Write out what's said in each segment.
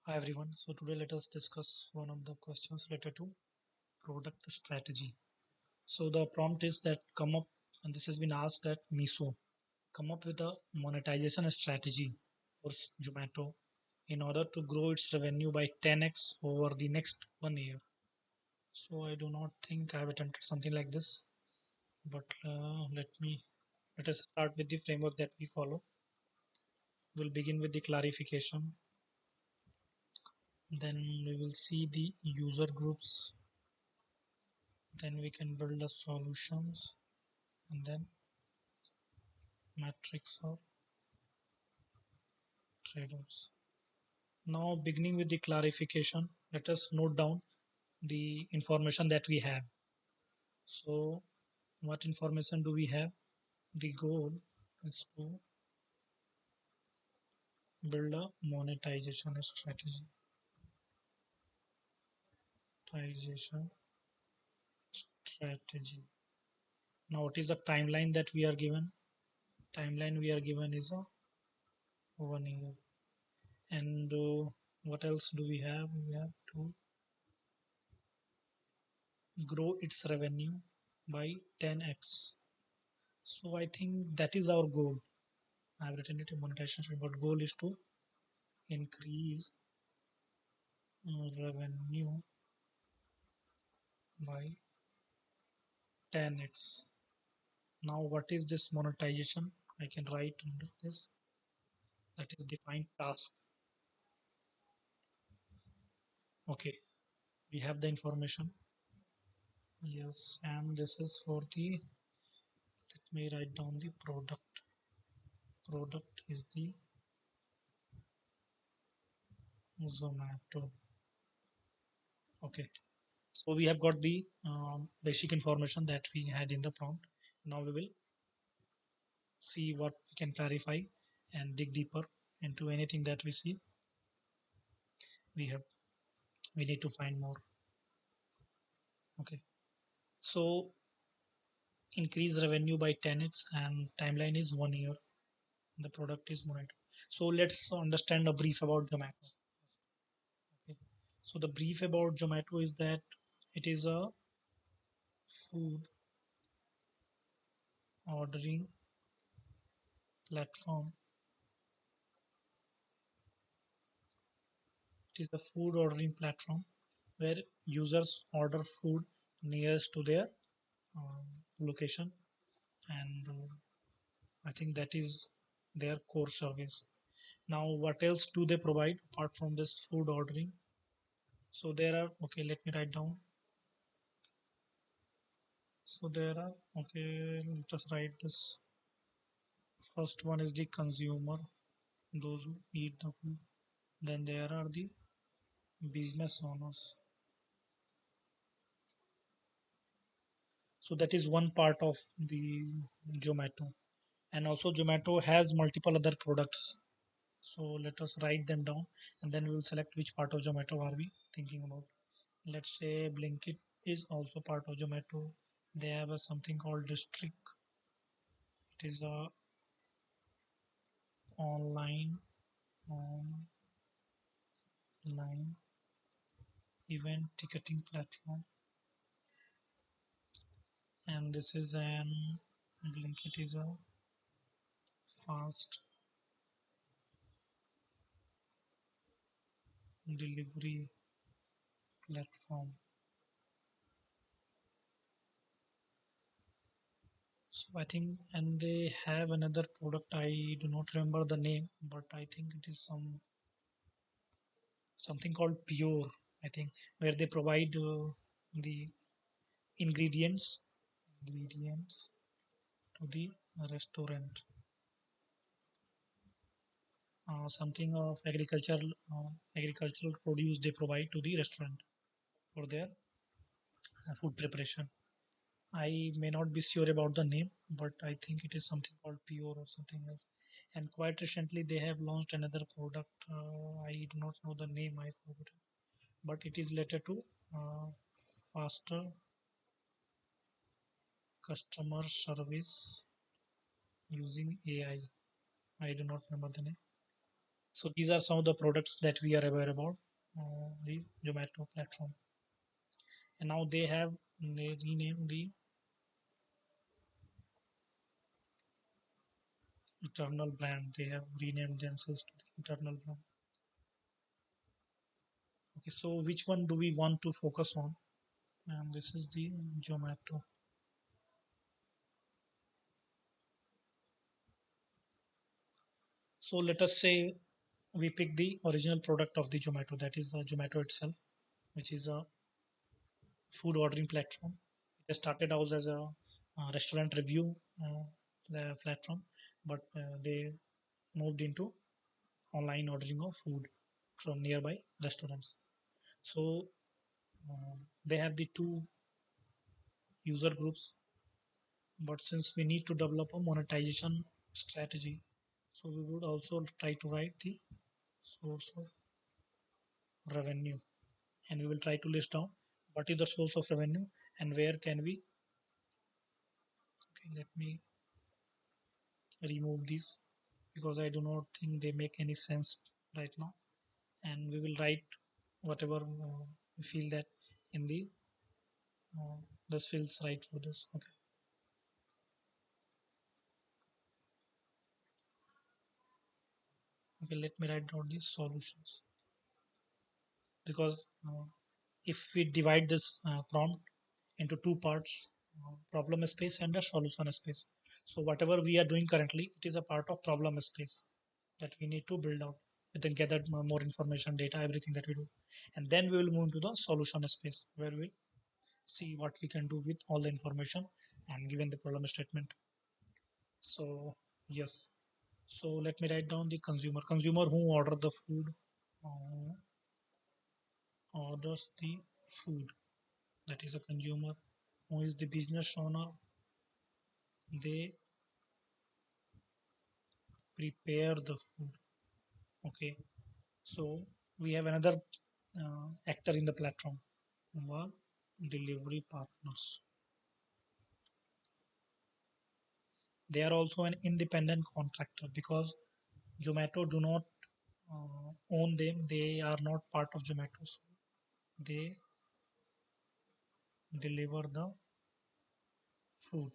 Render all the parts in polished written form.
Hi everyone. So today let us discuss one of the questions related to product strategy. So the prompt is that come up, and this has been asked at Miso, come up with a monetization strategy for Zomato in order to grow its revenue by 10x over the next 1 year. So I do not think I have attempted something like this, but let us start with the framework that we follow. We'll begin with the clarification. Then we will see the user groups. Then we can build the solutions and then matrix of traders. Now beginning with the clarification, let us note down the information that we have. So what information do we have? The goal is to build a monetization strategy. Monetization strategy. Now what is the timeline that we are given? Timeline we are given is a 1 year. And what else do we have? We have to grow its revenue by 10x. So I think that is our goal. I've written it in monetization, but goal is to increase revenue by 10x. Now, what is this monetization? I can write under this. That is defined task. Okay, we have the information. Yes, and this is for the. Let me write down the product. Product is the Zomato. Okay, so we have got the basic information that we had in the prompt. Now we will see what we can clarify and dig deeper into anything that we see. We have we need to find more. Okay, so increase revenue by 10x and timeline is 1 year. The product is monitored. So let's understand a brief about Zomato. Okay, so the brief about Zomato is that it is a food ordering platform. It is a food ordering platform where users order food nearest to their location, and I think that is their core service. Now, what else do they provide apart from this food ordering? So there are, okay, let me write down. So there are, okay, let us write this. First one is the consumer, those who eat the food. Then there are the business owners. So that is one part of the Zomato. And also Zomato has multiple other products. So let us write them down and then we will select which part of Zomato are we thinking about. Let's say Blinkit is also part of Zomato. They have a something called District. It is a online online event ticketing platform, and this is an Blinkit is a fast delivery platform. So I think, and they have another product. I do not remember the name, but I think it is something called Pure. I think where they provide the ingredients ingredients to the restaurant. Something of agricultural produce they provide to the restaurant for their food preparation. I may not be sure about the name, but I think it is something called Pure or something else. And quite recently, they have launched another product. I do not know the name. I forgot it, but it is related to uh, faster customer service using AI. I do not remember the name. So these are some of the products that we are aware about the Zomato platform. And now they renamed the internal brand. They have renamed themselves to the internal brand. Okay, so which one do we want to focus on? And this is the Zomato. So let us say we pick the original product of the Zomato, that is Zomato itself, which is a food ordering platform. It started out as a restaurant review platform, but they moved into online ordering of food from nearby restaurants. So they have the two user groups, but since we need to develop a monetization strategy, so we would also try to write the source of revenue, and we will try to list down what is the source of revenue and where can we. Okay, let me remove these because I do not think they make any sense right now, and we will write whatever we feel that in the this feels right for this. Okay, okay, let me write down these solutions because if we divide this prompt into two parts, problem space and a solution space. So whatever we are doing currently, it is a part of problem space that we need to build out, and then gather more information, data, everything that we do, and then we will move to the solution space where we'll see what we can do with all the information and given the problem statement. So yes, so let me write down the consumer who order the food, uh, orders the food, that is a consumer. Who is the business owner? They prepare the food. Okay, so we have another actor in the platform who are delivery partners. They are also an independent contractor because Zomato do not own them. They are not part of Zomato. So they deliver the food,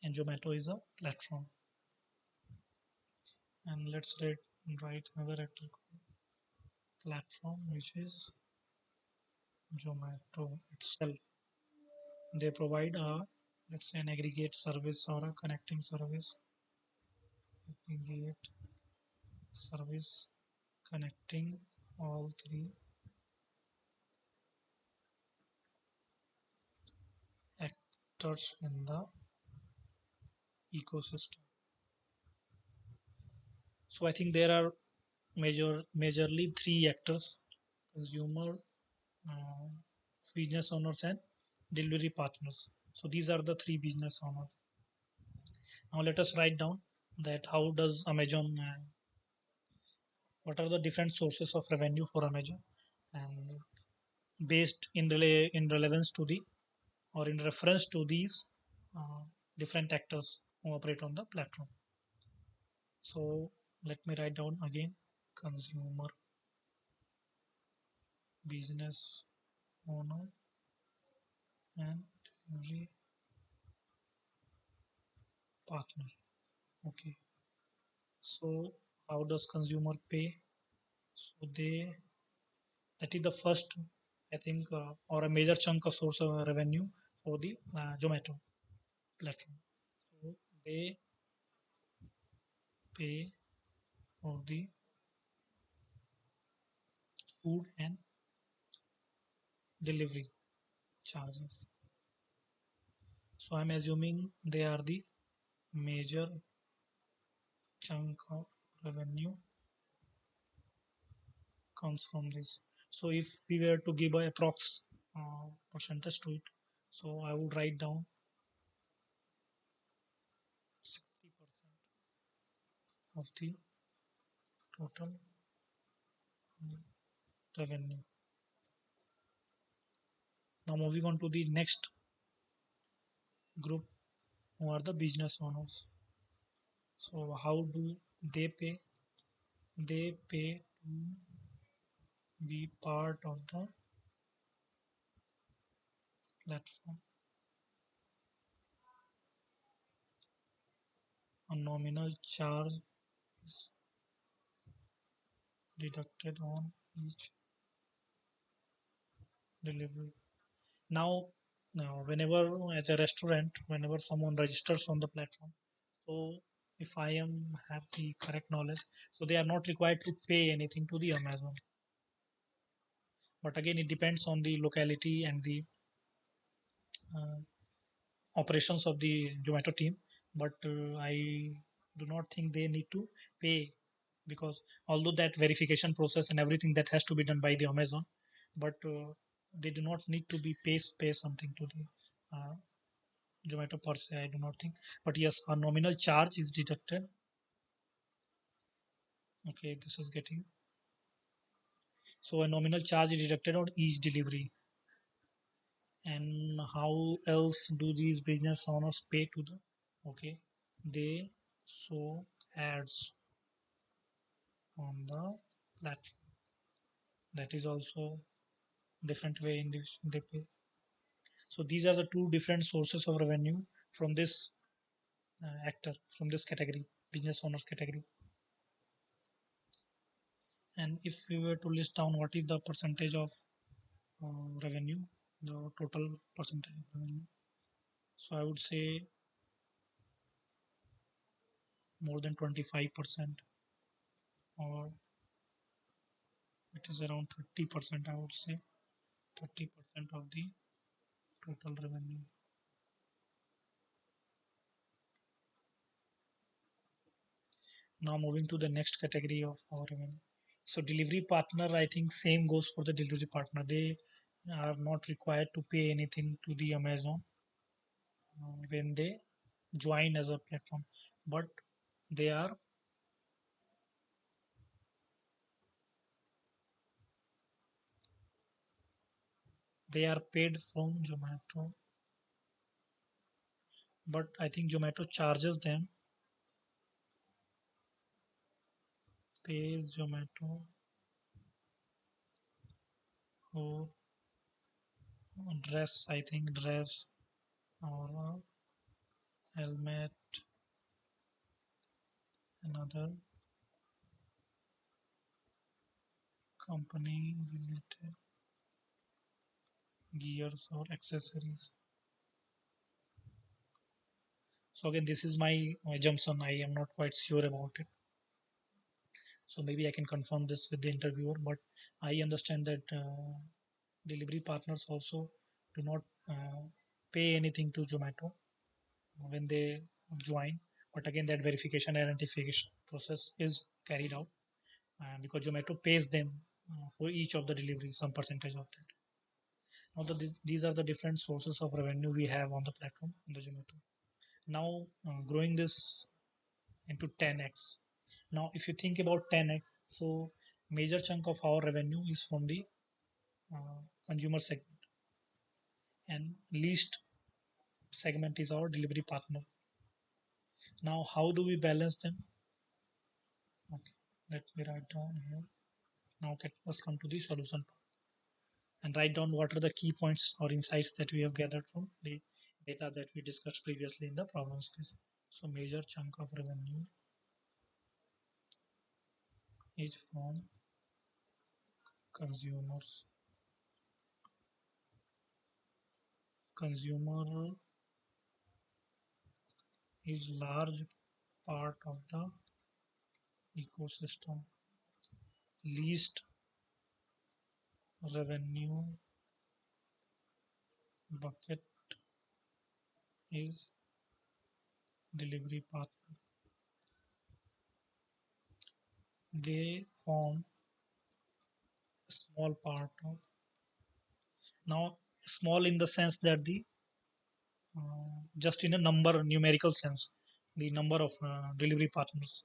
and Zomato is a platform. And let's write another actor platform, which is Zomato itself. They provide a, let's say, an aggregate service or a connecting service. Aggregate service connecting all three actors in the ecosystem. So I think there are majorly three actors: consumer, uh, business owners, and delivery partners. So these are the three business owners. Now let us write down that how does Amazon, what are the different sources of revenue for Amazon, and based in relevance to the or in reference to these uh, different actors who operate on the platform. So let me write down again: consumer, business owner, and delivery partner. Okay, so how does consumer pay? So they, that is the first, I think, or a major chunk of source of revenue for the Zomato platform. So they pay for the food and delivery charges. So I'm assuming they are the major chunk of revenue comes from this. So if we were to give a approx percentage to it, so I would write down 60% of the total revenue. Now moving on to the next group, who are the business owners. So how do they pay to be part of the platform. A nominal charge is deducted on each delivery. Now, whenever as a restaurant, whenever someone registers on the platform, so if I am have the correct knowledge, so they are not required to pay anything to the Amazon. But again, it depends on the locality and the uh, operations of the Zomato team. But I do not think they need to pay, because although that verification process and everything that has to be done by the Amazon, but they do not need to be pay something to the uh, Zomato per se, I do not think. But yes, a nominal charge is deducted. Okay, this is getting. So a nominal charge is deducted on each delivery. And how else do these business owners pay to the? Okay, they show ads on the platform. That is also different way in this they pay. So these are the two different sources of revenue from this actor, from this category, business owners category. And if we were to list down what is the percentage of revenue, the total percentage of revenue. So I would say more than 25%, or it is around 30%. I would say 30% of the total revenue. Now moving to the next category of our revenue. So delivery partner, I think same goes for the delivery partner. They are not required to pay anything to the Amazon when they join as a platform, but they are they are paid from Zomato. But I think Zomato charges them, pays Zomato for dress, I think dress or helmet, another company related gears or accessories. So again, this is my assumption. I am not quite sure about it. So maybe I can confirm this with the interviewer. But I understand that delivery partners also do not pay anything to Zomato when they join. But again, that verification identification process is carried out because Zomato pays them for each of the deliveries, some percentage of that. Now, these are the different sources of revenue we have on the platform on the Zomato. Now, growing this into 10x. Now, if you think about 10x, so major chunk of our revenue is from the consumer segment, and least segment is our delivery partner. Now, how do we balance them? Okay, let me write down here. Now, let's come to the solution part and write down what are the key points or insights that we have gathered from the data that we discussed previously in the problem space. So, major chunk of revenue is from consumers. Consumer is large part of the ecosystem. Least revenue bucket is delivery partner. They form a small part of, now small in the sense that the just in a number numerical sense, the number of delivery partners,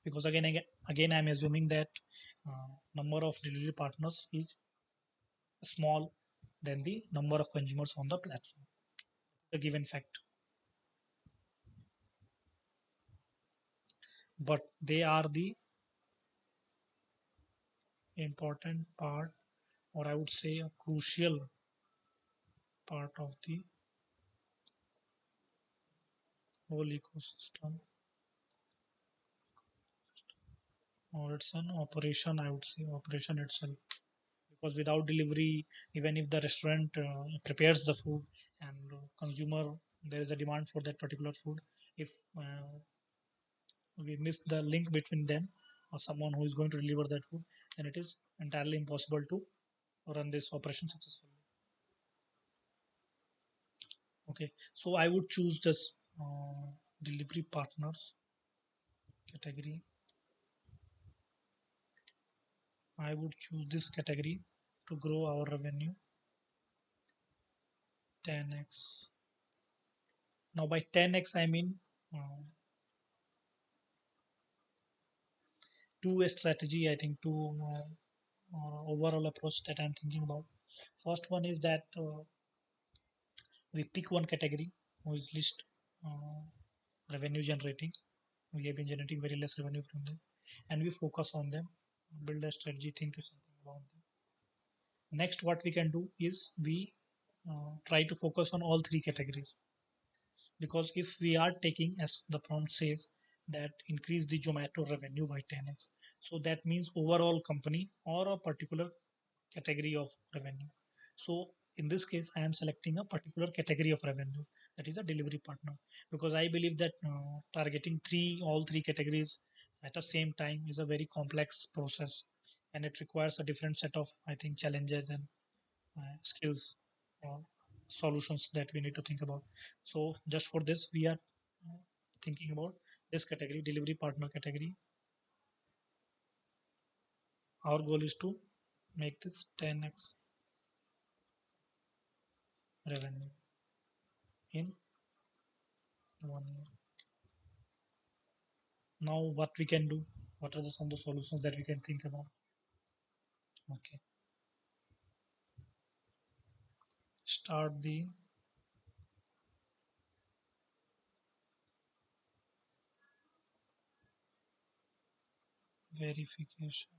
because again I'm assuming that number of delivery partners is small than the number of consumers on the platform. the given fact, but they are the important part, or I would say a crucial part of the whole ecosystem, or it's an operation, I would say, operation itself. Because without delivery, even if the restaurant prepares the food and consumer, there is a demand for that particular food. If we miss the link between them or someone who is going to deliver that food, then it is entirely impossible to run this operation successfully. Okay, so I would choose this delivery partners category. I would choose this category to grow our revenue 10x. Now, by 10x, I mean uh, two strategy, I think, two overall approach that I'm thinking about. First one is that we pick one category who is least uh, revenue generating. We have been generating very less revenue from them, and we focus on them, build a strategy, think something about them. Next, what we can do is we try to focus on all three categories, because if we are taking, as the prompt says, that increase the Zomato revenue by 10x, so that means overall company or a particular category of revenue. So in this case, I am selecting a particular category of revenue, that is a delivery partner, because I believe that targeting all three categories at the same time is a very complex process, and it requires a different set of, I think, challenges and skills or solutions that we need to think about. So just for this, we are uh, thinking about this category, delivery partner category. Our goal is to make this 10x revenue in 1 year. Now, what we can do? What are some of the solutions that we can think about? Okay, start the verification.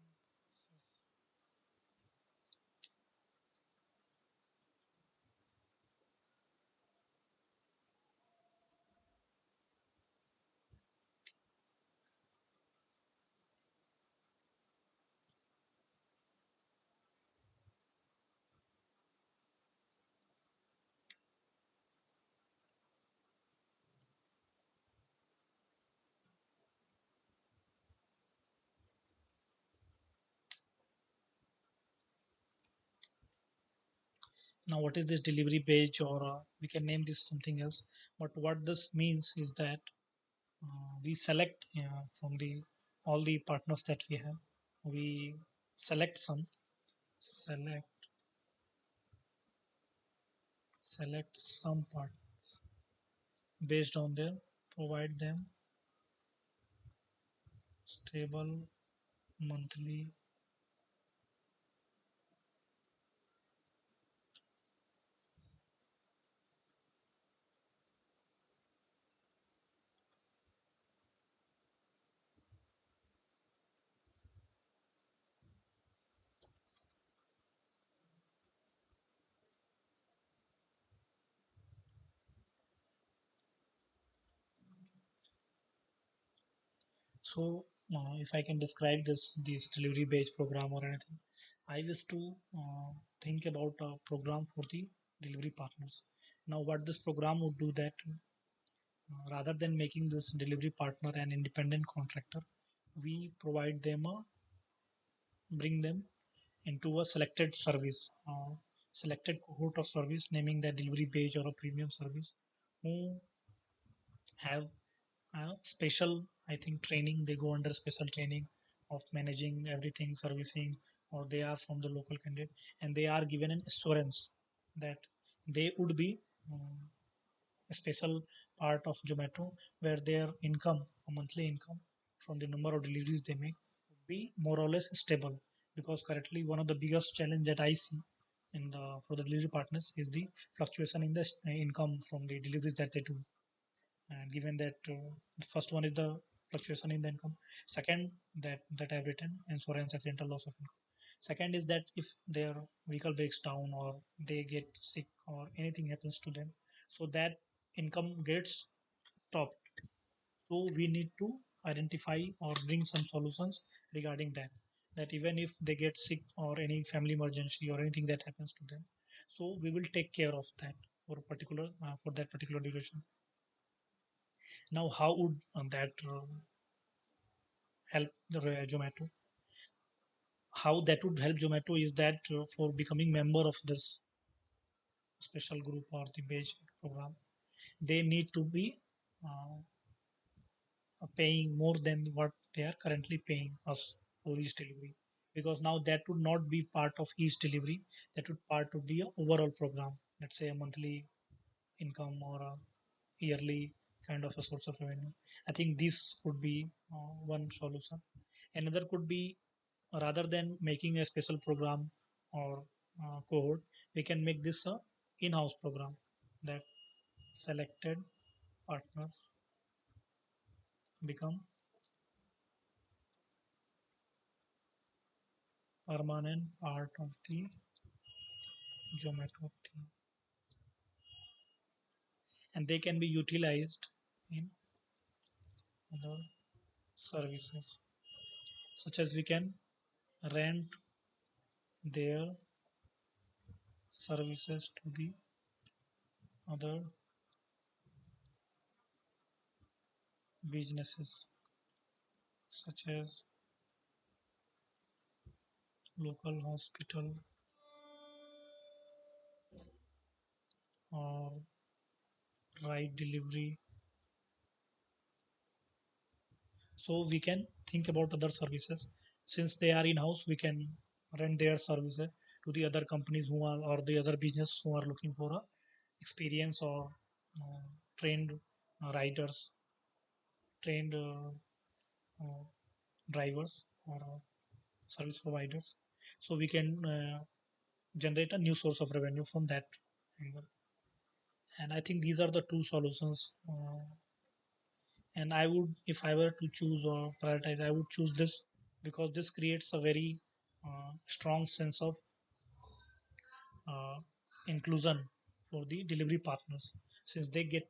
Now, what is this delivery page, or we can name this something else? But what this means is that we select from the all the partners that we have. We select select select some part based on their, provide them stable monthly. So, if I can describe this delivery based program or anything, I wish to think about a program for the delivery partners. Now, what this program would do that rather than making this delivery partner an independent contractor, we provide them a bring them into a selected service, selected cohort of service, naming that delivery page or a premium service, who have special, I think, training. They go under special training of managing everything, servicing, or they are from the local candidate, and they are given an assurance that they would be a special part of Zomato, where their income, a monthly income from the number of deliveries they make, would be more or less stable. Because currently, one of the biggest challenge that I see in the for the delivery partners is the fluctuation in the income from the deliveries that they do. And given that the first one is the fluctuation in the income, second that I've written insurance accidental loss of income. Second is that if their vehicle breaks down or they get sick or anything happens to them, so that income gets stopped. So we need to identify or bring some solutions regarding that. That even if they get sick or any family emergency or anything that happens to them, so we will take care of that for particular for that particular duration. Now, how would that help the Zomato? How that would help Zomato is that for becoming member of this special group or the basic program, they need to be uh, paying more than what they are currently paying us for each delivery. Because now that would not be part of each delivery. That would be a overall program. Let's say a monthly income or a yearly kind of a source of revenue. I think this could be one solution. Another could be rather than making a special program or cohort, we can make this a in-house program that selected partners become permanent part of the Zomato team, and they can be utilized in other services, such as we can rent their services to the other businesses, such as local hospital or ride delivery. So we can think about other services. Since they are in-house, we can rent their services to the other companies who are or the other business who are looking for a experience or uh, trained riders, trained uh, drivers or service providers. So we can generate a new source of revenue from that angle. And I think these are the two solutions. And I would, if I were to choose or prioritize, I would choose this because this creates a very strong sense of uh, inclusion for the delivery partners, since they get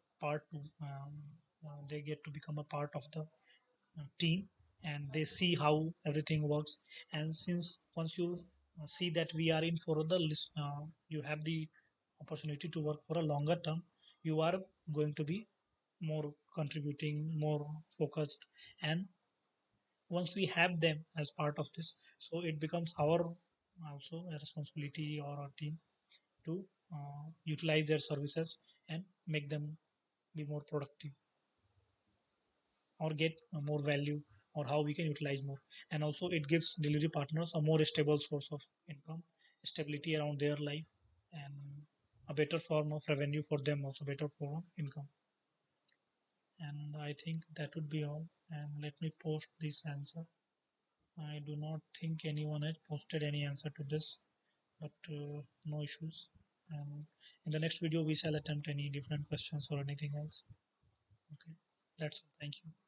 they get to become a part of the team, and they see how everything works. And since once you see that we are in for the list, you have the opportunity to work for a longer term, you are going to be more contributing, more focused. And once we have them as part of this, so it becomes our also a responsibility or our team to utilize their services and make them be more productive or get more value, or how we can utilize more. And also it gives delivery partners a more stable source of income, stability around their life, and a better form of revenue for them, also better form of income. And I think that would be all. And let me post this answer. I do not think anyone has posted any answer to this, but no issues. And in the next video, we shall attempt any different questions or anything else. Okay, that's all. Thank you.